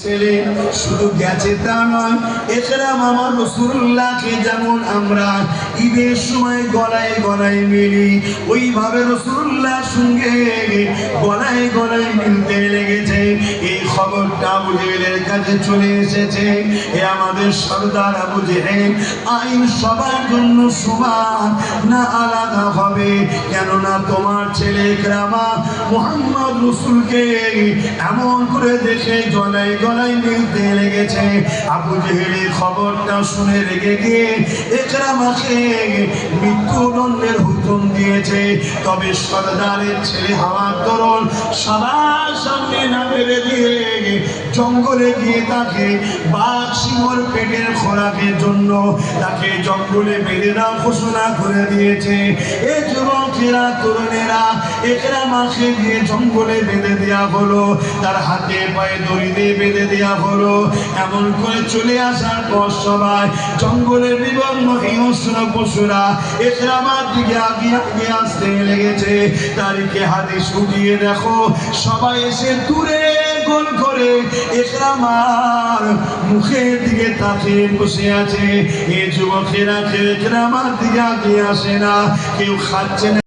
ছেলে শুধু গেছে তা নয়, একরাম আমার রাসূলুল্লাহকে যেমন আমরা ঈদের সময় গলায় গলায় মিলি, ওইভাবে রাসূলুল্লাহর সঙ্গে গলায় গলায় মিলতে লেগেছে। এই খবরটা আবু জেহেলের কাছে চলে এসেছে। এ আমাদের সর্দার আবু জেহেল, আইন সবার জন্য সমান না আলাদা হবে? কেননা তোমার ছেলে ইকরামা মুহাম্মদ রাসূলকে এমন করে দেখে গলায় গলায় মিলতে লেগেছে। আবু জেহেলের খবরটা শুনে রেগে গিয়ে ইকরামাকে মৃত্যুদণ্ডের হুকুম দিয়েছে। তবে সর্দারের ছেলে হওয়ার দরুন সবার সামনে না মেরে দিয়ে জঙ্গলে গিয়ে তাকে বাঘ সিংহর পেটের খোরাকের জন্য তাকে জঙ্গলে বেঁধে দেওয়া ঘোষণা করে দিয়েছে। এই যুবকেরা তরুণেরা ইকরামাকে দিয়ে জঙ্গলে বেঁধে দেওয়া হলো, তার হাতে পায়ে দড়ি দিয়ে বেঁধে দেওয়া হলো। এমন করে চলে আসার পর সবাই জঙ্গলের বিভিন্ন হিংস্র পশুরা ইকরামার দিকে আগে আগে আসতে লেগেছে। তারিখে হাদিস উঠিয়ে দেখো, সবাই এসে দূরে গোল করে ইকরামার মুখের দিকে তাকিয়ে বসে আছে। এই যুবকেরা কেউ ইকরামার দিকে আগে আসে না, কেউ খাচ্ছে না।